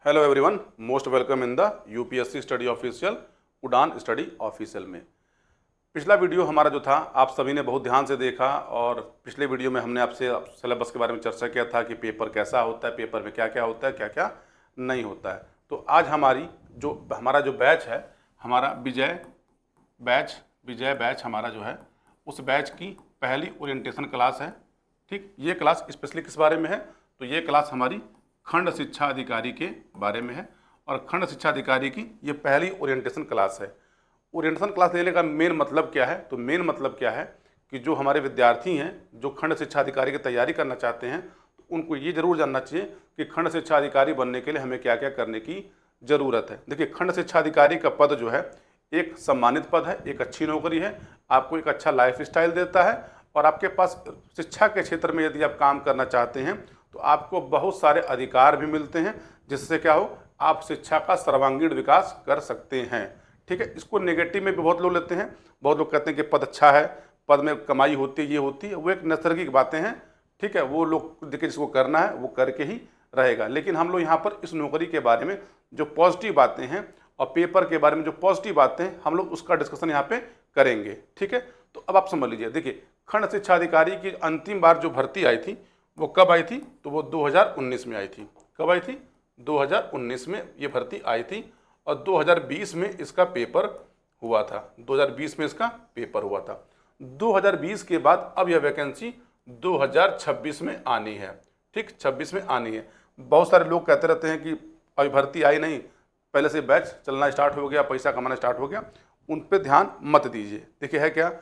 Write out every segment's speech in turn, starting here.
Hello everyone, most welcome in the UPSC study official उड़ान study official में। पिछला video हमारा जो था आप सभी ने बहुत ध्यान से देखा और पिछले वीडियो में हमने आपसे सिलेबस के बारे में चर्चा किया था कि पेपर कैसा होता है, पेपर में क्या क्या होता है, क्या क्या नहीं होता है। तो आज हमारा जो बैच है, हमारा विजय बैच हमारा जो है, उस बैच की पहली ओरिएंटेशन क्लास है। ठीक, ये क्लास स्पेशली किस बारे में है? तो ये क्लास हमारी खंड शिक्षा अधिकारी के बारे में है और खंड शिक्षा अधिकारी की ये पहली ओरिएंटेशन क्लास है। ओरिएंटेशन क्लास लेने का मेन मतलब क्या है? तो मेन मतलब क्या है कि जो हमारे विद्यार्थी हैं जो खंड शिक्षा अधिकारी की तैयारी करना चाहते हैं, तो उनको ये जरूर जानना चाहिए कि खंड शिक्षा अधिकारी बनने के लिए हमें क्या क्या करने की ज़रूरत है। देखिए, खंड शिक्षा अधिकारी का पद जो है एक सम्मानित पद है, एक अच्छी नौकरी है, आपको एक अच्छा लाइफ स्टाइल देता है और आपके पास शिक्षा के क्षेत्र में यदि आप काम करना चाहते हैं तो आपको बहुत सारे अधिकार भी मिलते हैं, जिससे क्या हो, आप शिक्षा का सर्वांगीण विकास कर सकते हैं। ठीक है, इसको नेगेटिव में भी बहुत लोग लेते हैं। बहुत लोग कहते हैं कि पद अच्छा है, पद में कमाई होती है, ये होती है, वो एक नैसर्गिक बातें हैं। ठीक है, वो लोग देखिए जिसको करना है वो करके ही रहेगा। लेकिन हम लोग यहाँ पर इस नौकरी के बारे में जो पॉजिटिव बातें हैं और पेपर के बारे में जो पॉजिटिव बातें हैं, हम लोग उसका डिस्कशन यहाँ पे करेंगे। ठीक है, तो अब आप समझ लीजिए। देखिए, खंड शिक्षा अधिकारी की अंतिम बार जो भर्ती आई थी वो कब आई थी? तो वो 2019 में आई थी। कब आई थी? 2019 में ये भर्ती आई थी और 2020 में इसका पेपर हुआ था। 2020 में इसका पेपर हुआ था। 2020 के बाद अब यह वैकेंसी 2026 में आनी है। ठीक, 26 में आनी है। बहुत सारे लोग कहते रहते हैं कि अभी भर्ती आई नहीं, पहले से बैच चलना स्टार्ट हो गया, पैसा कमाना स्टार्ट हो गया। उन पे ध्यान मत दीजिए। देखिए, है क्या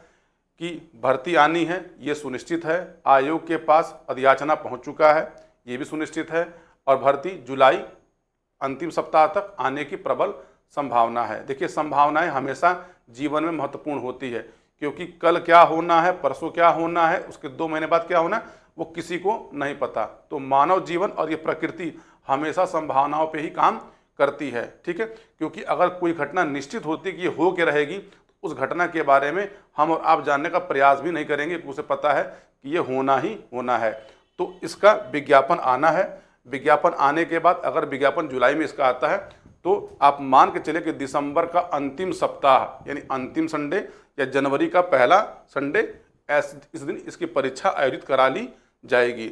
कि भर्ती आनी है, ये सुनिश्चित है। आयोग के पास अधियाचना पहुंच चुका है, ये भी सुनिश्चित है। और भर्ती जुलाई अंतिम सप्ताह तक आने की प्रबल संभावना है। देखिए, संभावनाएं हमेशा जीवन में महत्वपूर्ण होती है, क्योंकि कल क्या होना है, परसों क्या होना है, उसके 2 महीने बाद क्या होना है, वो किसी को नहीं पता। तो मानव जीवन और ये प्रकृति हमेशा संभावनाओं पर ही काम करती है। ठीक है, क्योंकि अगर कोई घटना निश्चित होती है कि ये हो के रहेगी, उस घटना के बारे में हम और आप जानने का प्रयास भी नहीं करेंगे, उसे पता है कि ये होना ही होना है। तो इसका विज्ञापन आना है। विज्ञापन आने के बाद अगर विज्ञापन जुलाई में इसका आता है तो आप मान के चले कि दिसंबर का अंतिम सप्ताह यानी अंतिम संडे या जनवरी का पहला संडे इस दिन इसकी परीक्षा आयोजित करा ली जाएगी।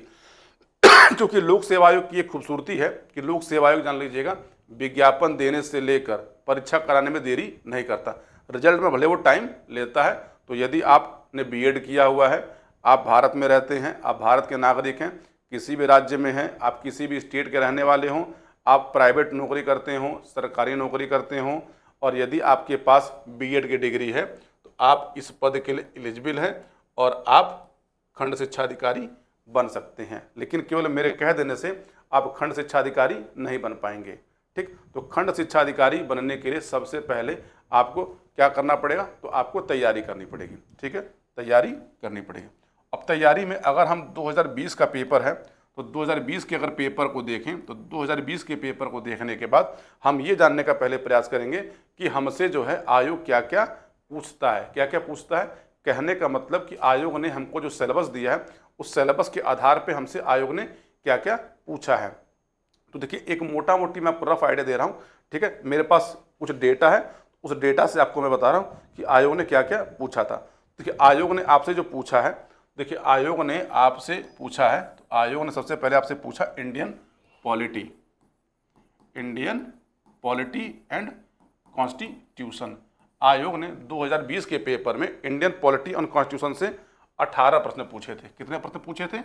क्योंकि लोक सेवा आयोग की एक खूबसूरती है कि लोक सेवा आयोग, जान लीजिएगा, विज्ञापन देने से लेकर परीक्षा कराने में देरी नहीं करता। रिजल्ट में भले वो टाइम लेता है। तो यदि आपने बीएड किया हुआ है, आप भारत में रहते हैं, आप भारत के नागरिक हैं, किसी भी राज्य में हैं, आप किसी भी स्टेट के रहने वाले हों, आप प्राइवेट नौकरी करते हों, सरकारी नौकरी करते हों, और यदि आपके पास बीएड की डिग्री है तो आप इस पद के लिए एलिजिबल हैं और आप खंड शिक्षा अधिकारी बन सकते हैं। लेकिन केवल मेरे कह देने से आप खंड शिक्षा अधिकारी नहीं बन पाएंगे। ठीक, तो खंड शिक्षा अधिकारी बनने के लिए सबसे पहले आपको क्या करना पड़ेगा? तो आपको तैयारी करनी पड़ेगी। ठीक है, तैयारी करनी पड़ेगी। अब तैयारी में अगर हम 2020 का पेपर है तो 2020 के अगर पेपर को देखें तो 2020 के पेपर को देखने के बाद हम ये जानने का पहले प्रयास करेंगे कि हमसे जो है आयोग क्या क्या पूछता है। क्या क्या पूछता है कहने का मतलब कि आयोग ने हमको जो सिलेबस दिया है उस सिलेबस के आधार पर हमसे आयोग ने क्या क्या पूछा है। तो देखिए, एक मोटा मोटी मैं आपको रफ आइडिया दे रहा हूँ। ठीक है, मेरे पास कुछ डेटा है, उस डेटा से आपको मैं बता रहा हूँ कि आयोग ने क्या क्या पूछा था। देखिए, आयोग ने आपसे जो पूछा है, देखिए आयोग ने आपसे पूछा है, तो आयोग ने सबसे पहले आपसे पूछा इंडियन पॉलिटी एंड कॉन्स्टिट्यूशन। आयोग ने 2020 के पेपर में इंडियन पॉलिटी एंड कॉन्स्टिट्यूशन से 18 प्रश्न पूछे थे। कितने प्रश्न पूछे थे?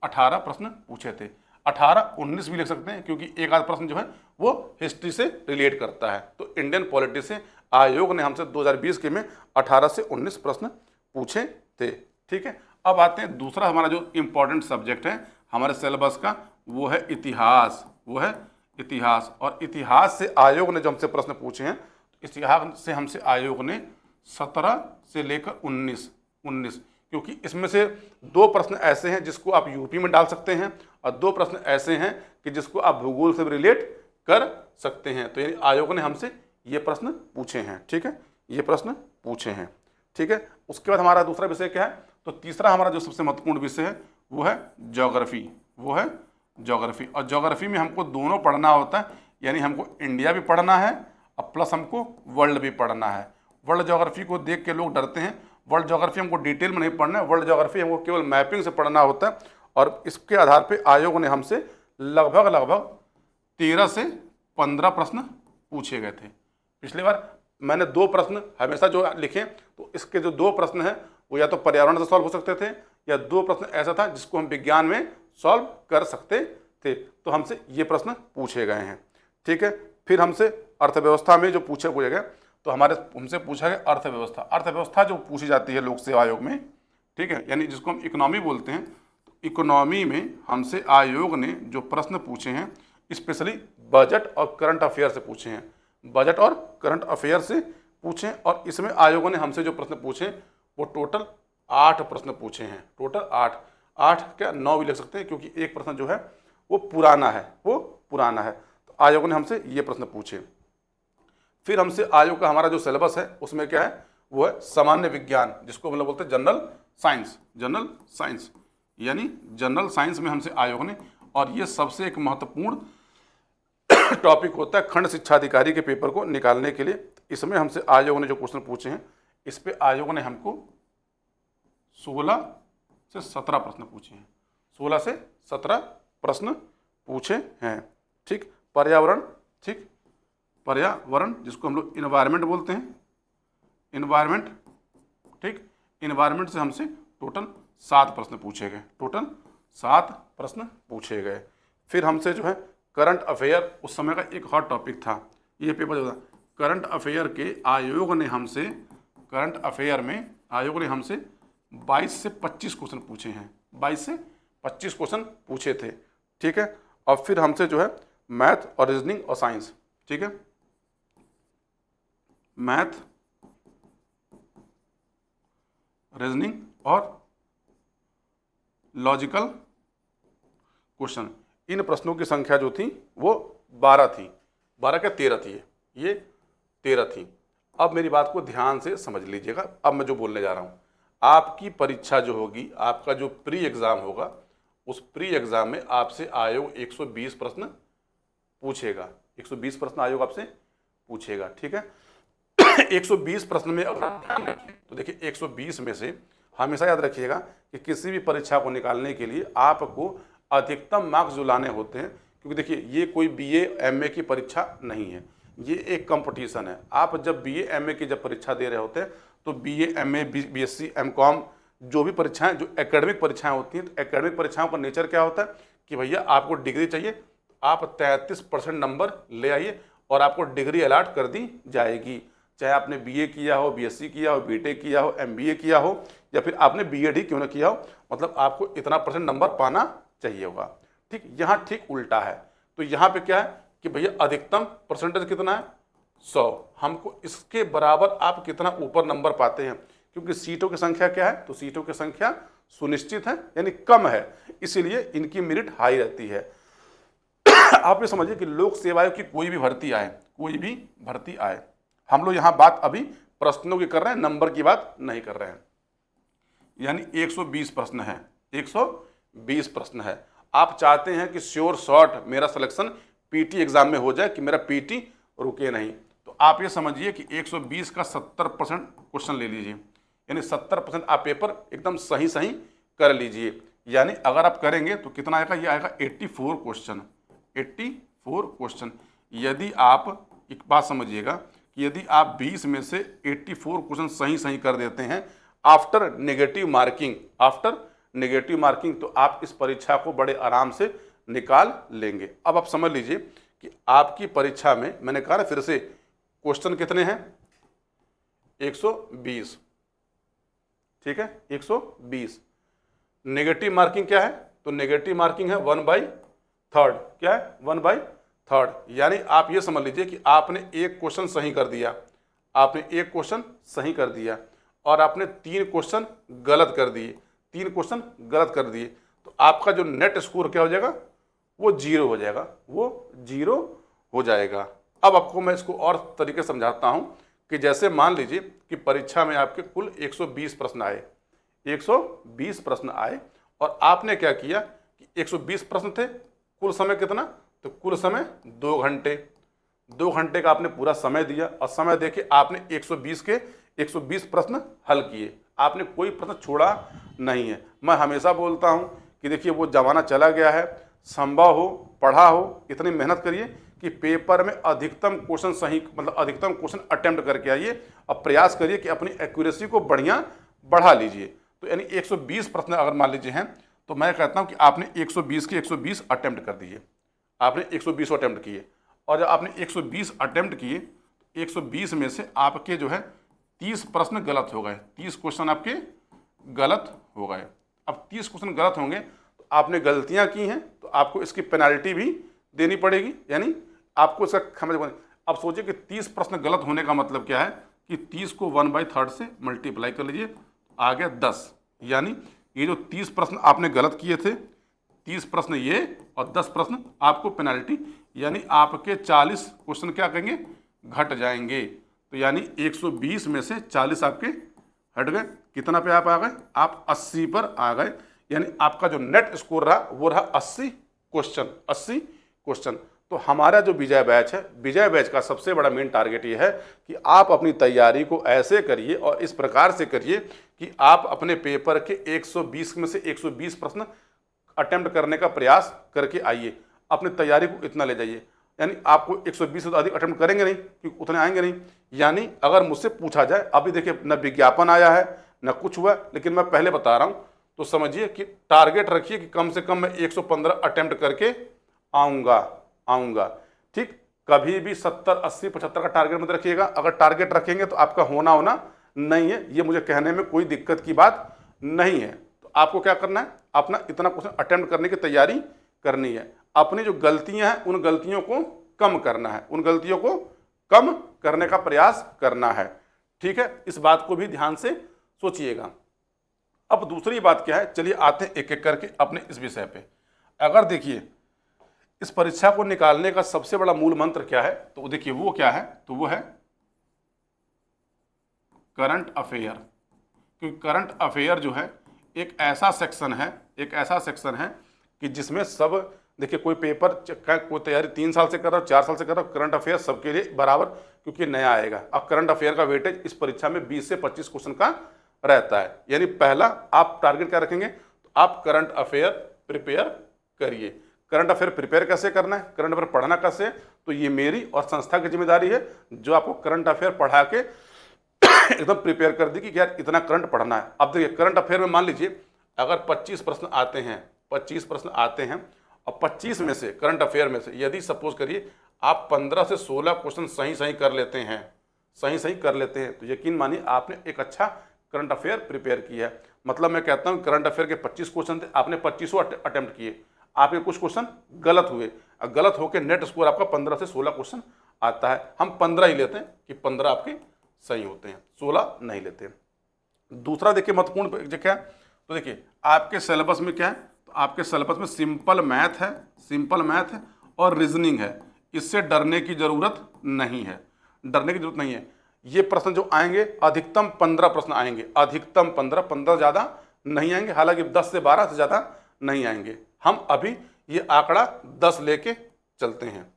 18 प्रश्न पूछे थे। 18, 19 भी लिख सकते हैं, क्योंकि एक आध प्रश्न जो है वो हिस्ट्री से रिलेट करता है। तो इंडियन पॉलिटी से आयोग ने हमसे 2020 के में 18 से 19 प्रश्न पूछे थे। ठीक है, अब आते हैं दूसरा हमारा जो इम्पोर्टेंट सब्जेक्ट है हमारे सिलेबस का, वो है इतिहास। और इतिहास से आयोग ने जो हमसे प्रश्न पूछे हैं, इतिहास से हमसे आयोग ने 17 से लेकर 19, क्योंकि इसमें से 2 प्रश्न ऐसे हैं जिसको आप यूपी में डाल सकते हैं और 2 प्रश्न ऐसे हैं कि जिसको आप भूगोल से रिलेट कर सकते हैं। तो यानी आयोग ने हमसे ये प्रश्न पूछे हैं। ठीक है, ये प्रश्न पूछे हैं। ठीक है, उसके बाद हमारा दूसरा विषय क्या है? तो तीसरा हमारा जो सबसे महत्वपूर्ण विषय है वो है ज्योग्राफी। और ज्योग्राफी में हमको दोनों पढ़ना होता है, यानी हमको इंडिया भी पढ़ना है और प्लस हमको वर्ल्ड भी पढ़ना है। वर्ल्ड ज्योग्राफी को देख के लोग डरते हैं, वर्ल्ड ज्योग्राफी हमको डिटेल में नहीं पढ़ना है, वर्ल्ड ज्योग्राफी हमको केवल मैपिंग से पढ़ना होता है। और इसके आधार पे आयोग ने हमसे लगभग 13 से 15 प्रश्न पूछे गए थे। पिछली बार मैंने 2 प्रश्न हमेशा जो लिखे, तो इसके जो 2 प्रश्न हैं वो या तो पर्यावरण से सॉल्व हो सकते थे, या 2 प्रश्न ऐसा था जिसको हम विज्ञान में सॉल्व कर सकते थे। तो हमसे ये प्रश्न पूछे गए हैं, ठीक है। फिर हमसे अर्थव्यवस्था में जो पूछे गए, तो हमसे पूछा गया अर्थव्यवस्था। अर्थव्यवस्था जो पूछी जाती है लोक सेवा आयोग में, ठीक है, यानी जिसको हम इकोनॉमी बोलते हैं, तो इकोनॉमी में हमसे आयोग ने जो प्रश्न पूछे हैं स्पेशली बजट और करंट अफेयर से पूछे हैं, बजट और करंट अफेयर से पूछे। और इसमें आयोग ने हमसे जो प्रश्न पूछे वो टोटल 8 प्रश्न पूछे हैं, टोटल 8 क्या 9 भी लिख सकते हैं, क्योंकि एक प्रश्न जो है वो पुराना है। तो आयोग ने हमसे ये प्रश्न पूछे। फिर हमसे आयोग का हमारा जो सिलेबस है उसमें क्या है, वो है सामान्य विज्ञान, जिसको हम लोग बोलते हैं जनरल साइंस, यानी जनरल साइंस में हमसे आयोग ने, और ये सबसे एक महत्वपूर्ण टॉपिक होता है खंड शिक्षा अधिकारी के पेपर को निकालने के लिए। इसमें हमसे आयोग ने जो क्वेश्चन पूछे हैं, इस पे आयोग ने हमको 16 से 17 प्रश्न पूछे हैं, 16 से 17 प्रश्न पूछे हैं, ठीक। पर्यावरण जिसको हम लोग इन्वायरमेंट बोलते हैं, इन्वायरमेंट, ठीक। इन्वायरमेंट से हमसे टोटल 7 प्रश्न पूछे गए, टोटल 7 प्रश्न पूछे गए। फिर हमसे जो है करंट अफेयर, उस समय का एक हॉट टॉपिक था, ये पेपर जो था करंट अफेयर के, आयोग ने हमसे करंट अफेयर में आयोग ने हमसे 22 से 25 क्वेश्चन पूछे हैं, 22 से 25 क्वेश्चन पूछे थे, ठीक है। और फिर हमसे जो है मैथ और रीजनिंग और साइंस, ठीक है, मैथ, रीजनिंग और लॉजिकल क्वेश्चन, इन प्रश्नों की संख्या जो थी वो 12 थी, 12 क्या 13 थी, ये 13 थी। अब मेरी बात को ध्यान से समझ लीजिएगा, अब मैं जो बोलने जा रहा हूँ, आपकी परीक्षा जो होगी, आपका जो प्री एग्ज़ाम होगा, उस प्री एग्ज़ाम में आपसे आयोग 120 प्रश्न पूछेगा, 120 प्रश्न आयोग आपसे पूछेगा, ठीक है। 120 प्रश्न में अगर तो देखिए 120 में से हमेशा याद रखिएगा कि किसी भी परीक्षा को निकालने के लिए आपको अधिकतम मार्क्स जो लाने होते हैं, क्योंकि देखिए ये कोई BA MA की परीक्षा नहीं है, ये एक कंपटीशन है। आप जब BA MA की जब परीक्षा दे रहे होते हैं तो BA MA BSc MCOM जो भी परीक्षाएं, जो एकेडमिक परीक्षाएं होती हैं, तो एकेडमिक परीक्षाओं का नेचर क्या होता है कि भैया आपको डिग्री चाहिए, तो आप 33% नंबर ले आइए और आपको डिग्री अलॉट कर दी जाएगी, चाहे आपने BA किया हो, BSc किया हो, BTech किया हो, MBA किया हो, या फिर आपने BEd ही क्यों ना किया हो, मतलब आपको इतना % नंबर पाना चाहिए होगा, ठीक। यहाँ ठीक उल्टा है, तो यहाँ पे क्या है कि भैया अधिकतम परसेंटेज कितना है 100, हमको इसके बराबर आप कितना ऊपर नंबर पाते हैं, क्योंकि सीटों की संख्या क्या है, तो सीटों की संख्या सुनिश्चित है, यानी कम है, इसीलिए इनकी मेरिट हाई रहती है। आप ये समझिए कि लोक सेवा आयोग की कोई भी भर्ती आए, हम लोग यहाँ बात अभी प्रश्नों की कर रहे हैं, नंबर की बात नहीं कर रहे हैं। यानी 120 प्रश्न है, 120 प्रश्न है। आप चाहते हैं कि श्योर शॉर्ट मेरा सिलेक्शन पीटी एग्जाम में हो जाए, कि मेरा पीटी रुके नहीं, तो आप ये समझिए कि 120 का 70% क्वेश्चन ले लीजिए, यानी 70% आप पेपर एकदम सही कर लीजिए। यानी अगर आप करेंगे तो कितना आएगा, ये आएगा 84 क्वेश्चन, 84 क्वेश्चन। यदि आप एक बात समझिएगा कि यदि आप 20 में से 84 क्वेश्चन सही कर देते हैं आफ्टर नेगेटिव मार्किंग, तो आप इस परीक्षा को बड़े आराम से निकाल लेंगे। अब आप समझ लीजिए कि आपकी परीक्षा में, मैंने कहा ना फिर से, क्वेश्चन कितने हैं 120, ठीक है, 120। नेगेटिव मार्किंग क्या है, तो नेगेटिव मार्किंग है 1/3, क्या है 1/3, यानी आप ये समझ लीजिए कि आपने एक क्वेश्चन सही कर दिया, और आपने 3 क्वेश्चन गलत कर दिए, तो आपका जो नेट स्कोर क्या हो जाएगा, वो 0 हो जाएगा। अब आपको मैं इसको और तरीके से समझाता हूं कि जैसे मान लीजिए कि परीक्षा में आपके कुल 120 प्रश्न आए, और आपने क्या किया कि 120 प्रश्न थे, कुल समय कितना, तो कुल समय 2 घंटे, 2 घंटे का आपने पूरा समय दिया और समय देके आपने 120 के 120 प्रश्न हल किए, आपने कोई प्रश्न छोड़ा नहीं है। मैं हमेशा बोलता हूं कि देखिए वो ज़माना चला गया है, संभव हो, पढ़ा हो, इतनी मेहनत करिए कि पेपर में अधिकतम क्वेश्चन सही, मतलब अधिकतम क्वेश्चन अटेम्प्ट करके आइए और प्रयास करिए कि अपनी एक्यूरेसी को बढ़िया बढ़ा लीजिए। तो यानी 120 प्रश्न अगर मान लीजिए हैं तो मैं कहता हूं कि आपने 120 के 120 अटेम्प्ट कर दिए, आपने 120 अटेम्प्ट किए, और जब आपने 120 अटेम्प्ट किए, 120 में से आपके जो है 30 प्रश्न गलत हो गए, 30 क्वेश्चन आपके गलत हो गए। अब 30 क्वेश्चन गलत होंगे तो आपने गलतियां की हैं तो आपको इसकी पेनाल्टी भी देनी पड़ेगी, यानी आपको इसका समझ। अब सोचिए कि 30 प्रश्न गलत होने का मतलब क्या है कि 30 को 1/3 से मल्टीप्लाई कर लीजिए, आ गया 10। यानी ये जो 30 प्रश्न आपने गलत किए थे, 30 प्रश्न ये और 10 प्रश्न आपको पेनाल्टी, यानी आपके 40 क्वेश्चन क्या कहेंगे, घट जाएंगे। तो यानी 120 में से 40 आपके हट गए। कितना पे आप आ गए, आप 80 पर आ गए। यानी आपका जो नेट स्कोर रहा वो रहा 80 क्वेश्चन, 80 क्वेश्चन। तो हमारा जो विजय बैच है, विजय बैच का सबसे बड़ा मेन टारगेट ये है कि आप अपनी तैयारी को ऐसे करिए और इस प्रकार से करिए कि आप अपने पेपर के 120 में से 120 प्रश्न अटेम्प्ट करने का प्रयास करके आइए, अपनी तैयारी को इतना ले जाइए। यानी आपको 120 से अधिक अटेम्प्ट करेंगे नहीं क्योंकि उतने आएंगे नहीं। यानी अगर मुझसे पूछा जाए, अभी देखिए न विज्ञापन आया है न कुछ हुआ, लेकिन मैं पहले बता रहा हूँ, तो समझिए कि टारगेट रखिए कि कम से कम मैं 115 अटेम्प्ट करके आऊँगा। ठीक, कभी भी 70, 80, 75 का टारगेट मत रखिएगा। अगर टारगेट रखेंगे तो आपका होना नहीं है, ये मुझे कहने में कोई दिक्कत की बात नहीं है। तो आपको क्या करना है, अपना इतना क्वेश्चन अटेम्प्ट करने की तैयारी करनी है। अपनी जो गलतियां हैं उन गलतियों को कम करना है, उन गलतियों को कम करने का प्रयास करना है। ठीक है, इस बात को भी ध्यान से सोचिएगा। अब दूसरी बात क्या है, चलिए आते हैं एक एक करके अपने इस विषय पे। अगर देखिए इस परीक्षा को निकालने का सबसे बड़ा मूल मंत्र क्या है, तो देखिए वो क्या है, तो वो है करंट अफेयर। क्योंकि करंट अफेयर जो है एक ऐसा सेक्शन है कि जिसमें सब, देखिए कोई पेपर कोई तैयारी 3 साल से कर रहा हो, 4 साल से कर रहा हो, करंट अफेयर सबके लिए बराबर, क्योंकि नया आएगा। अब करंट अफेयर का वेटेज इस परीक्षा में 20 से 25 क्वेश्चन का रहता है। यानी पहला आप टारगेट क्या रखेंगे, तो आप करंट अफेयर प्रिपेयर करिए। करंट अफेयर प्रिपेयर कैसे करना है, करंट अफेयर पढ़ना कैसे, तो ये मेरी और संस्था की जिम्मेदारी है जो आपको करंट अफेयर पढ़ा के एकदम प्रिपेयर कर दी कि यार इतना करंट पढ़ना है। अब देखिए करंट अफेयर में मान लीजिए अगर 25 प्रश्न आते हैं, 25 प्रश्न आते हैं और 25 में से करंट अफेयर में से यदि सपोज करिए आप 15 से 16 क्वेश्चन सही कर लेते हैं, तो यकीन मानिए आपने एक अच्छा करंट अफेयर प्रिपेयर किया है। मतलब मैं कहता हूँ करंट अफेयर के 25 क्वेश्चन थे, आपने 25 अटेम्प्ट किए, आपके कुछ क्वेश्चन गलत हुए, गलत होकर नेट स्कोर आपका 15 से 16 क्वेश्चन आता है। हम 15 ही लेते हैं कि 15 आपके सही होते हैं, 16 नहीं लेते हैं। दूसरा देखिए महत्वपूर्ण क्या है, तो देखिए आपके सिलेबस में क्या है, तो आपके सिलेबस में सिंपल मैथ है और रीजनिंग है। इससे डरने की जरूरत नहीं है। ये प्रश्न जो आएंगे अधिकतम 15 प्रश्न आएंगे, अधिकतम 15 ज़्यादा नहीं आएंगे, हालांकि 10 से 12 से ज़्यादा नहीं आएंगे। हम अभी ये आंकड़ा 10 लेके चलते हैं।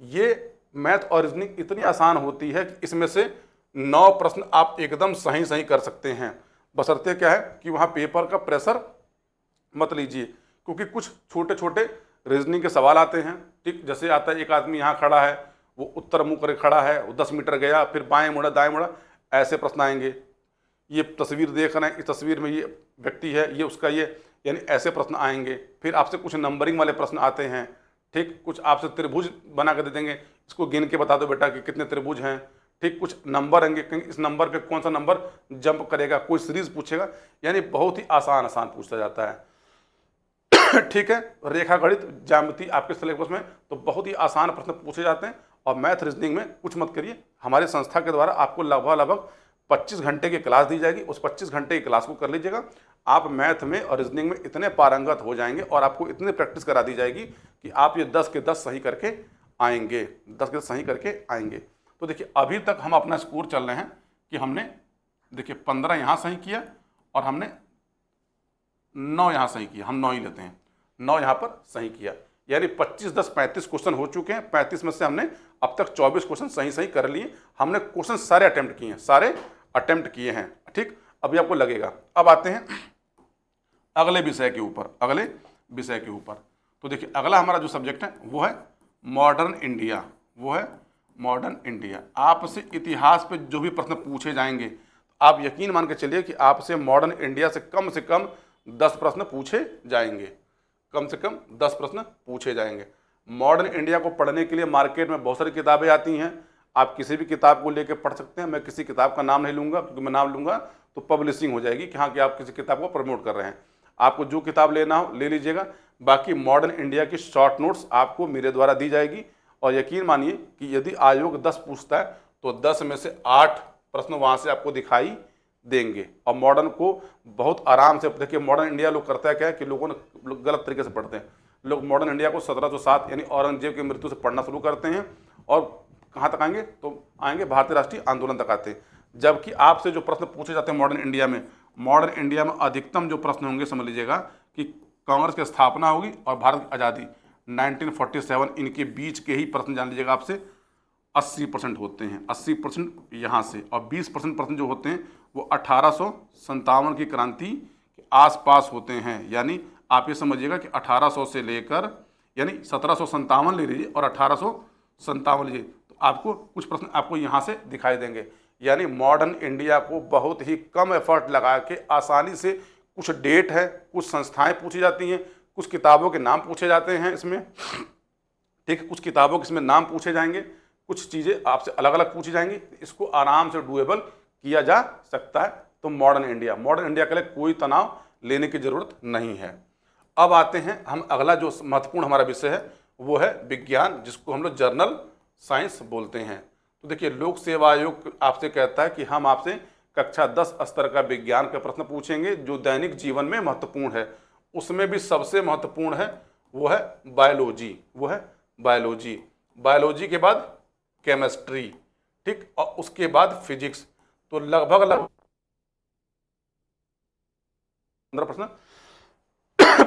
ये मैथ और रीजनिंग इतनी आसान होती है कि इसमें से 9 प्रश्न आप एकदम सही कर सकते हैं, बशर्ते क्या है कि वहाँ पेपर का प्रेशर मत लीजिए, क्योंकि कुछ छोटे रीजनिंग के सवाल आते हैं। ठीक, जैसे आता है एक आदमी यहाँ खड़ा है, वो उत्तर मुँह करके खड़ा है, वो 10 मीटर गया, फिर बाएं मुड़ा दाएं मुड़ा, ऐसे प्रश्न आएंगे। ये तस्वीर देख रहे हैं, इस तस्वीर में ये व्यक्ति है, ये उसका ये, यानी ऐसे प्रश्न आएंगे। फिर आपसे कुछ नंबरिंग वाले प्रश्न आते हैं। ठीक, कुछ आपसे त्रिभुज बना कर दे देंगे, इसको गिन के बता दो बेटा कि कितने त्रिभुज हैं। ठीक, कुछ नंबर आएंगे, इस नंबर पे कौन सा नंबर जंप करेगा, कोई सीरीज पूछेगा, यानी बहुत ही आसान पूछता जाता है। ठीक है, रेखा गणित ज्यामिति आपके सिलेबस में तो बहुत ही आसान प्रश्न पूछे जाते हैं। और मैथ रीजनिंग में कुछ मत करिए, हमारी संस्था के द्वारा आपको लगभग 25 घंटे की क्लास दी जाएगी। उस 25 घंटे की क्लास को कर लीजिएगा, आप मैथ में और रीजनिंग में इतने पारंगत हो जाएंगे और आपको इतनी प्रैक्टिस करा दी जाएगी कि आप ये 10 के 10 सही करके आएंगे। तो देखिए अभी तक हम अपना स्कोर चल रहे हैं कि हमने देखिए 15 यहाँ सही किया और हमने 9 यहाँ सही किया, हम 9 ही लेते हैं, 9 यहाँ पर सही किया। यानी 25 10 35 क्वेश्चन हो चुके हैं। 35 में से हमने अब तक 24 क्वेश्चन सही सही कर लिए। हमने क्वेश्चन सारे अटेम्प्ट किए हैं, सारे अटेम्प्ट किए हैं। ठीक, अभी आपको लगेगा। अब आते हैं अगले विषय के ऊपर, अगले विषय के ऊपर। तो देखिए अगला हमारा जो सब्जेक्ट है वो है मॉडर्न इंडिया, वो है मॉडर्न इंडिया। आपसे इतिहास पे जो भी प्रश्न पूछे जाएंगे आप यकीन मान के चलिए कि आपसे मॉडर्न इंडिया से कम 10 प्रश्न पूछे जाएंगे, कम से कम 10 प्रश्न पूछे जाएंगे। मॉडर्न इंडिया को पढ़ने के लिए मार्केट में बहुत सारी किताबें आती हैं, आप किसी भी किताब को लेकर पढ़ सकते हैं। मैं किसी किताब का नाम नहीं लूँगा, क्योंकि मैं नाम लूँगा तो पब्लिशिंग हो जाएगी कि हाँ कि आप किसी किताब को प्रमोट कर रहे हैं। आपको जो किताब लेना हो ले लीजिएगा। बाकी मॉडर्न इंडिया की शॉर्ट नोट्स आपको मेरे द्वारा दी जाएगी। और यकीन मानिए कि यदि आयोग 10 पूछता है तो 10 में से 8 प्रश्न वहाँ से आपको दिखाई देंगे। और मॉडर्न को बहुत आराम से, देखिए मॉडर्न इंडिया लोग करता है क्या है कि लोग गलत तरीके से पढ़ते हैं। लोग मॉडर्न इंडिया को 1707 यानी औरंगजेब की मृत्यु से पढ़ना शुरू करते हैं और कहाँ तक आएंगे, तो आएंगे भारतीय राष्ट्रीय आंदोलन तक आते हैं। जबकि आपसे जो प्रश्न पूछे जाते हैं मॉडर्न इंडिया में अधिकतम जो प्रश्न होंगे समझ लीजिएगा कि कांग्रेस की स्थापना होगी और भारत की आज़ादी 1947, इनके बीच के ही प्रश्न जान लीजिएगा आपसे 80% होते हैं। 80% यहाँ से, और 20% प्रश्न जो होते हैं वो 1857 की क्रांति के आसपास होते हैं। यानी आप ये समझिएगा कि 1800 से लेकर यानी 1757 ले लीजिए और 1857 लीजिए, तो आपको कुछ प्रश्न आपको यहाँ से दिखाई देंगे। यानी मॉडर्न इंडिया को बहुत ही कम एफर्ट लगा के आसानी से कुछ डेट है, कुछ संस्थाएं पूछी जाती हैं, कुछ किताबों के नाम पूछे जाते हैं इसमें। ठीक है, कुछ किताबों के इसमें नाम पूछे जाएंगे, कुछ चीज़ें आपसे अलग अलग पूछी जाएंगी। इसको आराम से डुएबल किया जा सकता है। तो मॉडर्न इंडिया के लिए कोई तनाव लेने की ज़रूरत नहीं है। अब आते हैं हम, अगला जो महत्वपूर्ण हमारा विषय है वो है विज्ञान, जिसको हम लोग जर्नल साइंस बोलते हैं। तो देखिए लोक सेवा आयोग आपसे कहता है कि हम आपसे कक्षा 10 स्तर का विज्ञान का प्रश्न पूछेंगे जो दैनिक जीवन में महत्वपूर्ण है। उसमें भी सबसे महत्वपूर्ण है वो है बायोलॉजी, वो है बायोलॉजी। बायोलॉजी के बाद केमिस्ट्री, ठीक, और उसके बाद फिजिक्स। तो लगभग 15 प्रश्न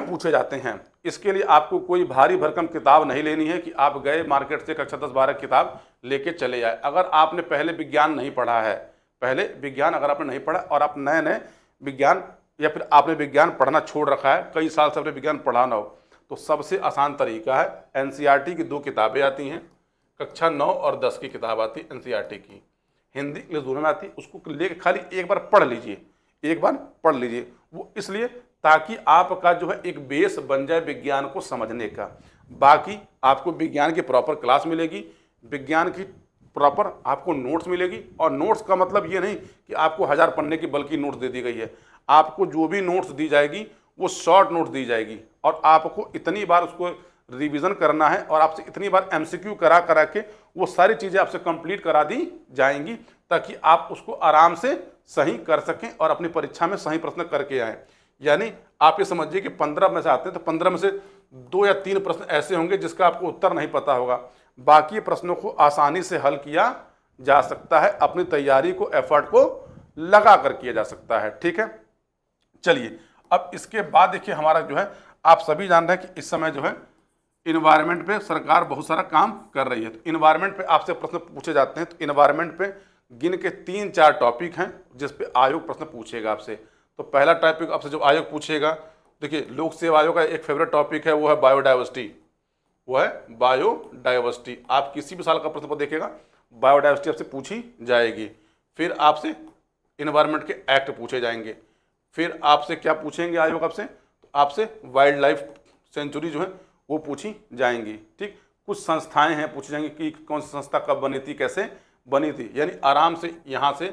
पूछे जाते हैं। इसके लिए आपको कोई भारी भरकम किताब नहीं लेनी है कि आप गए मार्केट से कक्षा 10-12 किताब लेके चले आए। अगर आपने पहले विज्ञान नहीं पढ़ा है, पहले विज्ञान अगर आपने नहीं पढ़ा और आप नए नए विज्ञान, या फिर आपने विज्ञान पढ़ना छोड़ रखा है, कई साल से आपने विज्ञान पढ़ा ना हो, तो सबसे आसान तरीका है एनसीईआरटी की 2 किताबें आती हैं, कक्षा 9 और 10 की किताब आती है एनसीईआरटी की, हिंदी इंग्लिश दोनों में आती है। उसको लेकर खाली एक बार पढ़ लीजिए, एक बार पढ़ लीजिए। वो इसलिए ताकि आपका जो है एक बेस बन जाए विज्ञान को समझने का। बाकी आपको विज्ञान की प्रॉपर क्लास मिलेगी, विज्ञान की प्रॉपर आपको नोट्स मिलेगी। और नोट्स का मतलब ये नहीं कि आपको 1000 पन्ने की बल्कि नोट्स दे दी गई है। आपको जो भी नोट्स दी जाएगी वो शॉर्ट नोट्स दी जाएगी और आपको इतनी बार उसको रिवीजन करना है और आपसे इतनी बार एमसीक्यू करा के वो सारी चीज़ें आपसे कंप्लीट करा दी जाएंगी ताकि आप उसको आराम से सही कर सकें और अपनी परीक्षा में सही प्रश्न करके आएँ। यानी आप ये समझिए कि 15 में से आते हैं तो 15 में से 2 या 3 प्रश्न ऐसे होंगे जिसका आपको उत्तर नहीं पता होगा। बाकी प्रश्नों को आसानी से हल किया जा सकता है, अपनी तैयारी को, एफर्ट को लगा कर किया जा सकता है। ठीक है, चलिए अब इसके बाद देखिए हमारा जो है, आप सभी जान रहे हैं कि इस समय जो है इन्वायरमेंट पे सरकार बहुत सारा काम कर रही है। तो इन्वायरमेंट पे आपसे प्रश्न पूछे जाते हैं। तो इन्वायरमेंट पे गिन के 3-4 टॉपिक हैं जिस पे आयोग प्रश्न पूछेगा आपसे। तो पहला टॉपिक आपसे जो आयोग पूछेगा, देखिए लोक सेवा आयोग का एक फेवरेट टॉपिक है, वो है बायोडाइवर्सिटी, वो है बायोडाइवर्सिटी। आप किसी भी साल का प्रश्न पत्र देखिएगा बायोडाइवर्सिटी आपसे पूछी जाएगी। फिर आपसे इन्वायरमेंट के एक्ट पूछे जाएंगे। फिर आपसे क्या पूछेंगे आयोग आपसे, तो आपसे वाइल्ड लाइफ सेंचुरी जो है वो पूछी जाएंगी। ठीक, कुछ संस्थाएं हैं पूछी जाएंगी कि कौन सी संस्था कब बनी थी, कैसे बनी थी। यानी आराम से यहाँ से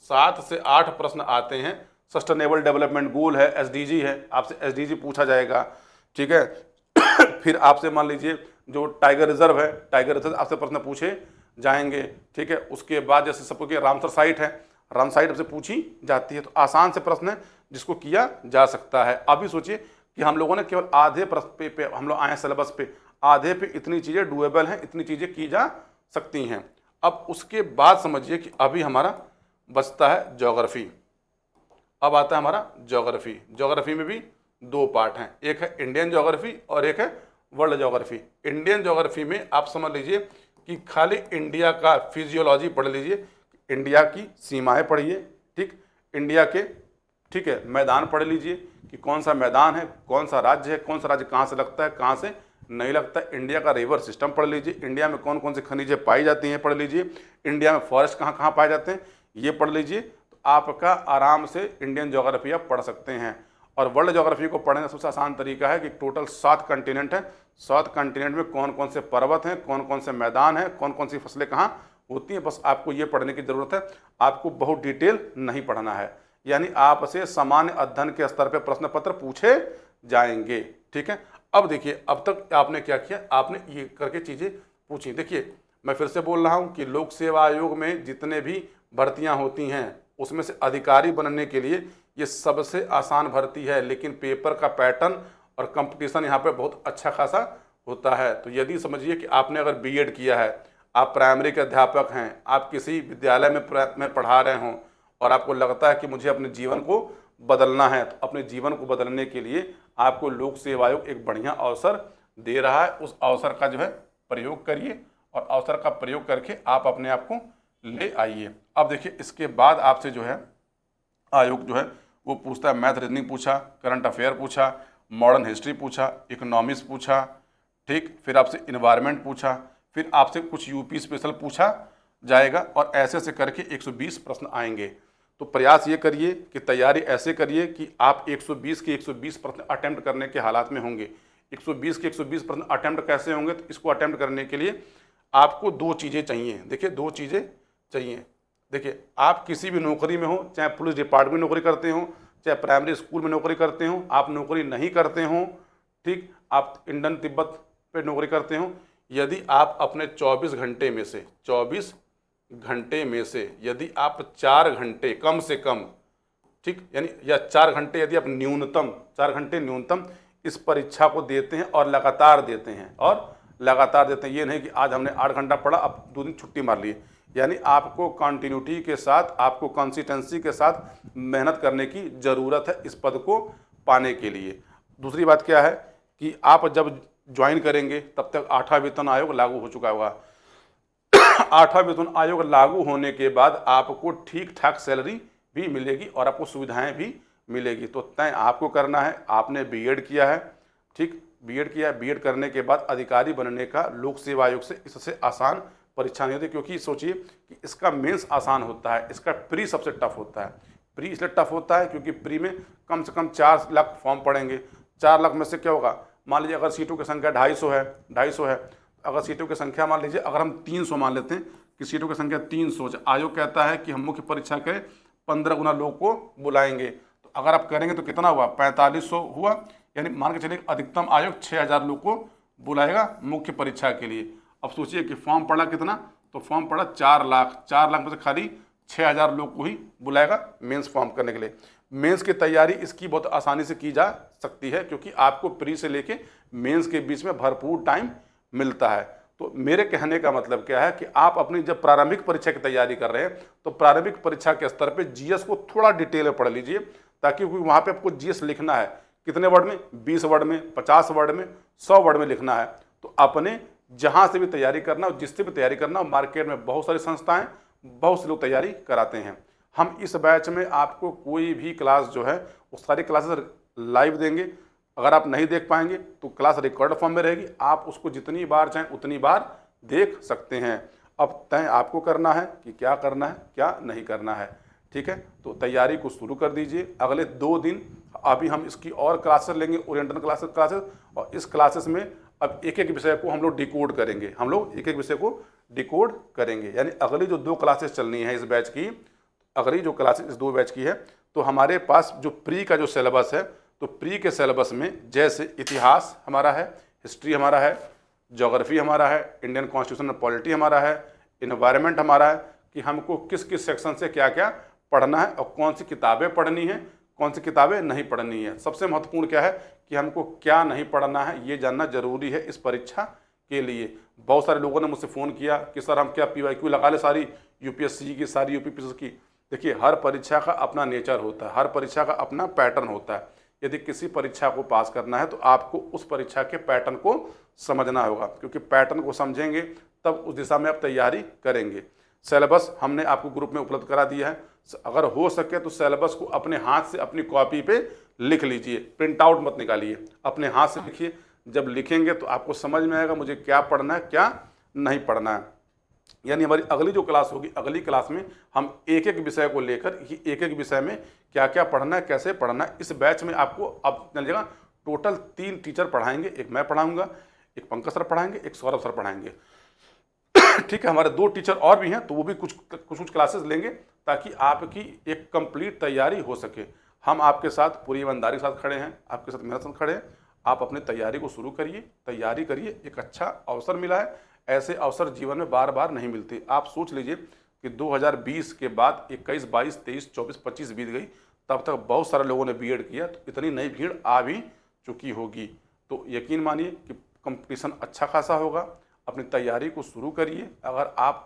7 से 8 प्रश्न आते हैं। सस्टेनेबल डेवलपमेंट गोल है, एसडीजी है, आपसे एसडीजी पूछा जाएगा। ठीक है, फिर आपसे मान लीजिए जो टाइगर रिजर्व है, टाइगर रिजर्व आपसे प्रश्न पूछे जाएंगे। ठीक है, उसके बाद जैसे सबको कि रामसर साइट है, राम साइट आपसे पूछी जाती है। तो आसान से प्रश्न है जिसको किया जा सकता है। अभी सोचिए कि हम लोगों ने केवल आधे प्रश्न पे हम लोग आए सिलेबस पे, आधे पे इतनी चीज़ें डुएबल हैं, इतनी चीज़ें की जा सकती हैं। अब उसके बाद समझिए कि अभी हमारा बचता है ज्योग्राफी। अब आता है हमारा ज्योग्राफी। ज्योग्राफी में भी 2 पार्ट हैं, एक है इंडियन ज्योग्राफी और एक है वर्ल्ड ज्योग्राफी। इंडियन ज्योग्राफी में आप समझ लीजिए कि खाली इंडिया का फिजियोलॉजी पढ़ लीजिए, इंडिया की सीमाएं पढ़िए, ठीक, इंडिया के, ठीक है, मैदान पढ़ लीजिए कि कौन सा मैदान है, कौन सा राज्य है, कौन सा राज्य कहाँ से लगता है, कहाँ से नहीं लगता है। इंडिया का रिवर सिस्टम पढ़ लीजिए, इंडिया में कौन कौन सी खनिजें पाई जाती हैं पढ़ लीजिए, इंडिया में फॉरेस्ट कहाँ कहाँ पाए जाते हैं ये पढ़ लीजिए। तो आपका आराम से इंडियन ज्योग्राफी आप पढ़ सकते हैं। और वर्ल्ड ज्योग्राफी को पढ़ने का सबसे आसान तरीका है कि टोटल 7 कंटिनेंट है, 7 कंटिनेंट में कौन कौन से पर्वत हैं, कौन कौन से मैदान हैं, कौन कौन सी फसलें कहाँ होती हैं, बस आपको ये पढ़ने की ज़रूरत है। आपको बहुत डिटेल नहीं पढ़ना है, यानी आपसे सामान्य अध्ययन के स्तर पर प्रश्न पत्र पूछे जाएंगे, ठीक है। अब देखिए, अब तक आपने क्या किया, आपने ये करके चीज़ें पूछी। देखिए, मैं फिर से बोल रहा हूँ कि लोक सेवा आयोग में जितने भी भर्तियाँ होती हैं उसमें से अधिकारी बनने के लिए ये सबसे आसान भर्ती है, लेकिन पेपर का पैटर्न और कंपटीशन यहाँ पे बहुत अच्छा खासा होता है। तो यदि समझिए कि आपने अगर बीएड किया है, आप प्राइमरी के अध्यापक हैं, आप किसी विद्यालय में पढ़ा रहे हों और आपको लगता है कि मुझे अपने जीवन को बदलना है, तो अपने जीवन को बदलने के लिए आपको लोक सेवा आयोग एक बढ़िया अवसर दे रहा है। उस अवसर का जो है प्रयोग करिए और अवसर का प्रयोग करके आप अपने आप को ले आइए। अब देखिए, इसके बाद आपसे जो है आयोग जो है वो पूछता है, मैथ रीजनिंग पूछा, करंट अफेयर पूछा, मॉडर्न हिस्ट्री पूछा, इकोनॉमिक्स पूछा, ठीक, फिर आपसे इन्वायरमेंट पूछा, फिर आपसे कुछ यूपी स्पेशल पूछा जाएगा और ऐसे ऐसे करके 120 प्रश्न आएंगे। तो प्रयास ये करिए कि तैयारी ऐसे करिए कि आप 120 के 120 प्रश्न अटेम्प्ट करने के हालात में होंगे। 120 के 120 प्रश्न अटेम्प्ट कैसे होंगे, तो इसको अटेम्प्ट करने के लिए आपको 2 चीज़ें चाहिए। देखिए, 2 चीज़ें चाहिए। देखिए, आप किसी भी नौकरी में हो, चाहे पुलिस डिपार्टमेंट में नौकरी करते हो, चाहे प्राइमरी स्कूल में नौकरी करते हो, आप नौकरी नहीं करते हो, ठीक, आप इंडियन तिब्बत पे नौकरी करते हो, यदि आप अपने 24 घंटे में से 24 घंटे में से यदि आप 4 घंटे कम से कम, ठीक, यानी या 4 घंटे यदि आप न्यूनतम 4 घंटे न्यूनतम इस परीक्षा को देते हैं और लगातार देते हैं ये नहीं कि आज हमने 8 घंटा पढ़ा अब 2 दिन छुट्टी मार ली, यानी आपको कंटिन्यूटी के साथ, आपको कंसिस्टेंसी के साथ मेहनत करने की ज़रूरत है इस पद को पाने के लिए। दूसरी बात क्या है कि आप जब ज्वाइन करेंगे तब तक 8वां वेतन आयोग लागू हो चुका होगा। 8वां वेतन आयोग लागू होने के बाद आपको ठीक ठाक सैलरी भी मिलेगी और आपको सुविधाएं भी मिलेगी। तो तय आपको करना है, आपने बीएड किया है, ठीक, बीएड किया है, बीएड करने के बाद अधिकारी बनने का लोक सेवा आयोग से इससे आसान परीक्षा नहीं होती, क्योंकि सोचिए कि इसका मेंस आसान होता है, इसका प्री सबसे टफ होता है। प्री इसलिए टफ होता है क्योंकि प्री में कम से कम 4 लाख फॉर्म पड़ेंगे। 4 लाख में से क्या होगा, मान लीजिए अगर सीटों की संख्या 250 है, अगर सीटों की संख्या मान लीजिए अगर हम 300 मान लेते हैं कि सीटों की संख्या 300, आयोग कहता है कि हम मुख्य परीक्षा के 15 गुना लोग को बुलाएंगे, तो अगर आप करेंगे तो कितना हुआ, 4500 हुआ, यानी मान के चलिए अधिकतम आयोग 6000 लोग को बुलाएगा मुख्य परीक्षा के लिए। अब सोचिए कि फॉर्म पड़ा कितना, तो फॉर्म पड़ा 4 लाख, 4 लाख में से खाली 6000 लोग को ही बुलाएगा मेंस फॉर्म करने के लिए। मेंस की तैयारी इसकी बहुत आसानी से की जा सकती है क्योंकि आपको प्री से लेके मेंस के बीच में भरपूर टाइम मिलता है। तो मेरे कहने का मतलब क्या है कि आप अपनी जब प्रारंभिक परीक्षा की तैयारी कर रहे हैं तो प्रारंभिक परीक्षा के स्तर पे जीएस को थोड़ा डिटेल में पढ़ लीजिए, ताकि वहाँ पे आपको जीएस लिखना है कितने वर्ड में, 20 वर्ड में, 50 वर्ड में, 100 वर्ड में लिखना है। तो अपने जहाँ से भी तैयारी करना हो, जिससे भी तैयारी करना हो, मार्केट में बहुत सारी संस्थाएं, बहुत से लोग तैयारी कराते हैं। हम इस बैच में आपको कोई भी क्लास जो है वो सारी क्लासेस लाइव देंगे। अगर आप नहीं देख पाएंगे तो क्लास रिकॉर्ड फॉर्म में रहेगी, आप उसको जितनी बार चाहें उतनी बार देख सकते हैं। अब तय आपको करना है कि क्या करना है क्या नहीं करना है, ठीक है। तो तैयारी को शुरू कर दीजिए। अगले 2 दिन अभी हम इसकी और क्लासेस लेंगे, ओरिएंटल क्लासेस, और इस क्लासेस में अब एक एक विषय को हम लोग डिकोड करेंगे, हम लोग एक एक विषय को डिकोड करेंगे। यानी अगली जो 2 क्लासेस चलनी है इस बैच की, अगली जो क्लासेस इस 2 बैच की है, तो हमारे पास जो प्री का जो सिलेबस है, तो प्री के सिलेबस में जैसे इतिहास हमारा है, हिस्ट्री हमारा है, ज्योग्राफी हमारा है, इंडियन कॉन्स्टिट्यूशन पॉलिटी हमारा है, इन्वायरमेंट हमारा है, कि हमको किस किस सेक्शन से क्या क्या पढ़ना है और कौन सी किताबें पढ़नी है, कौन सी किताबें नहीं पढ़नी है। सबसे महत्वपूर्ण क्या है कि हमको क्या नहीं पढ़ना है, ये जानना जरूरी है इस परीक्षा के लिए। बहुत सारे लोगों ने मुझसे फ़ोन किया कि सर हम क्या PYQ लगा ले सारी UPSC की, सारी UPSC की। देखिए, हर परीक्षा का अपना नेचर होता है, हर परीक्षा का अपना पैटर्न होता है। यदि किसी परीक्षा को पास करना है तो आपको उस परीक्षा के पैटर्न को समझना होगा, क्योंकि पैटर्न को समझेंगे तब उस दिशा में आप तैयारी करेंगे। सिलेबस हमने आपको ग्रुप में उपलब्ध करा दिया है। अगर हो सके तो सिलेबस को अपने हाथ से अपनी कॉपी पे लिख लीजिए, प्रिंट आउट मत निकालिए, अपने हाथ से लिखिए। जब लिखेंगे तो आपको समझ में आएगा मुझे क्या पढ़ना है क्या नहीं पढ़ना है। यानी हमारी अगली जो क्लास होगी, अगली क्लास में हम एक एक विषय को लेकर कि एक एक विषय में क्या क्या पढ़ना है, कैसे पढ़ना है। इस बैच में आपको अब चलिएगा टोटल 3 टीचर पढ़ाएंगे, एक मैं पढ़ाऊंगा, एक पंकज सर पढ़ाएंगे, एक सौरभ सर पढ़ाएंगे। ठीक है, हमारे 2 टीचर और भी हैं तो वो भी कुछ क्लासेस लेंगे ताकि आपकी एक कंप्लीट तैयारी हो सके। हम आपके साथ पूरी ईमानदारी के साथ खड़े हैं, आपके साथ मेरे साथ खड़े हैं। आप अपनी तैयारी को शुरू करिए, तैयारी करिए। एक अच्छा अवसर मिला है, ऐसे अवसर जीवन में बार बार नहीं मिलते। आप सोच लीजिए कि 2020 के बाद 21, 22, 23, 24, 25 बीत गई, तब तक बहुत सारे लोगों ने बीएड किया, तो इतनी नई भीड़ आ भी चुकी होगी। तो यकीन मानिए कि कंपटीशन अच्छा खासा होगा। अपनी तैयारी को शुरू करिए। अगर आप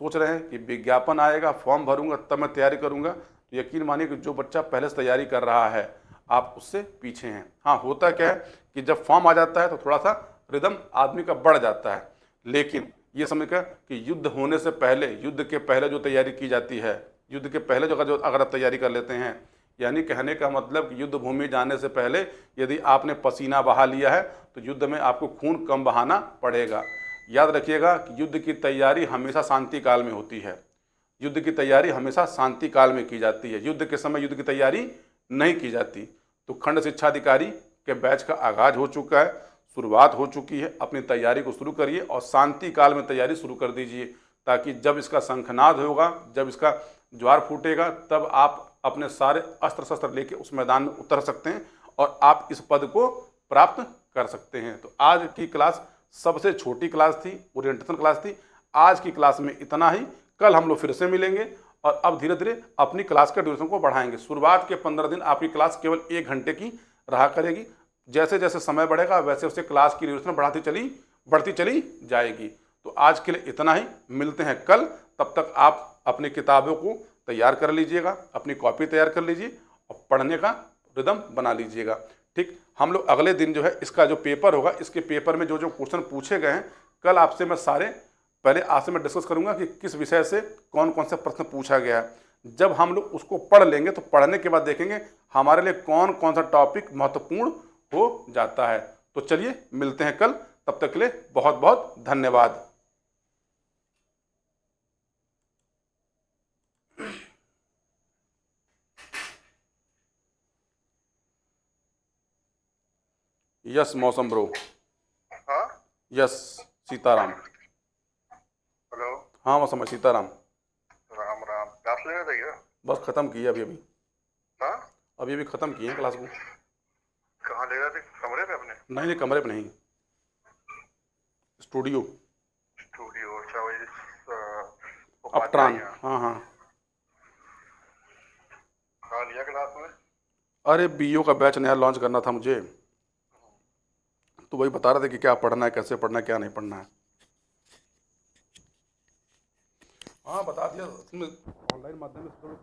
सोच रहे हैं कि विज्ञापन आएगा, फॉर्म भरूंगा तब मैं तैयारी करूंगा, तो यकीन मानिए कि जो बच्चा पहले से तैयारी कर रहा है आप उससे पीछे हैं। हाँ, होता क्या है कि जब फॉर्म आ जाता है तो थोड़ा सा रिदम आदमी का बढ़ जाता है, लेकिन ये समझकर कि युद्ध होने से पहले, युद्ध के पहले जो तैयारी की जाती है, युद्ध के पहले जो अगर आप तैयारी कर लेते हैं, यानी कहने का मतलब कि युद्ध भूमि जाने से पहले यदि आपने पसीना बहा लिया है तो युद्ध में आपको खून कम बहाना पड़ेगा। याद रखिएगा कि युद्ध की तैयारी हमेशा शांति काल में होती है। युद्ध की तैयारी हमेशा शांति काल में की जाती है, युद्ध के समय युद्ध की तैयारी नहीं की जाती। तो खंड शिक्षा अधिकारी के बैच का आगाज हो चुका है, शुरुआत हो चुकी है। अपनी तैयारी को शुरू करिए और शांति काल में तैयारी शुरू कर दीजिए, ताकि जब इसका शंखनाद होगा, जब इसका ज्वार फूटेगा, तब आप अपने सारे अस्त्र शस्त्र लेके उस मैदान में उतर सकते हैं और आप इस पद को प्राप्त कर सकते हैं। तो आज की क्लास सबसे छोटी क्लास थी, ओरिएंटेशन क्लास थी। आज की क्लास में इतना ही। कल हम लोग फिर से मिलेंगे और अब धीरे धीरे अपनी क्लास के ड्यूरेशन को बढ़ाएंगे। शुरुआत के 15 दिन आपकी क्लास केवल 1 घंटे की रहा करेगी। जैसे जैसे समय बढ़ेगा वैसे वैसे क्लास की ड्यूरेशन बढ़ती चली जाएगी। तो आज के लिए इतना ही, मिलते हैं कल। तब तक आप अपनी किताबों को तैयार कर लीजिएगा, अपनी कॉपी तैयार कर लीजिए और पढ़ने का रिदम बना लीजिएगा। ठीक, हम लोग अगले दिन जो है इसका जो पेपर होगा, इसके पेपर में जो जो क्वेश्चन पूछे गए हैं, कल आपसे मैं पहले आपसे मैं डिस्कस करूंगा कि किस विषय से कौन कौन सा प्रश्न पूछा गया है। जब हम लोग उसको पढ़ लेंगे तो पढ़ने के बाद देखेंगे हमारे लिए कौन कौन सा टॉपिक महत्वपूर्ण हो जाता है। तो चलिए मिलते हैं कल, तब तक के लिए बहुत बहुत धन्यवाद। यस मौसम ब्रो। हाँ, यस सीताराम। हेलो। हाँ मौसम है, सीताराम। राम राम। क्लास ले रहे थे क्या? बस ख़त्म किए अभी हाँ, अभी ख़त्म किए हैं क्लास को। कहाँ ले रहे थे? कमरे पे अपने? नहीं नहीं, कमरे पे नहीं, स्टूडियो। स्टूडियो? अच्छा, वही अपट्रान। हाँ हाँ। कहाँ लिया क्लास में? अरे बीओ का बैच नया लॉन्च करना था मुझे, तो वही बता रहे थे कि क्या पढ़ना है, कैसे पढ़ना है, क्या नहीं पढ़ना है। हाँ बता दिया, ऑनलाइन माध्यम से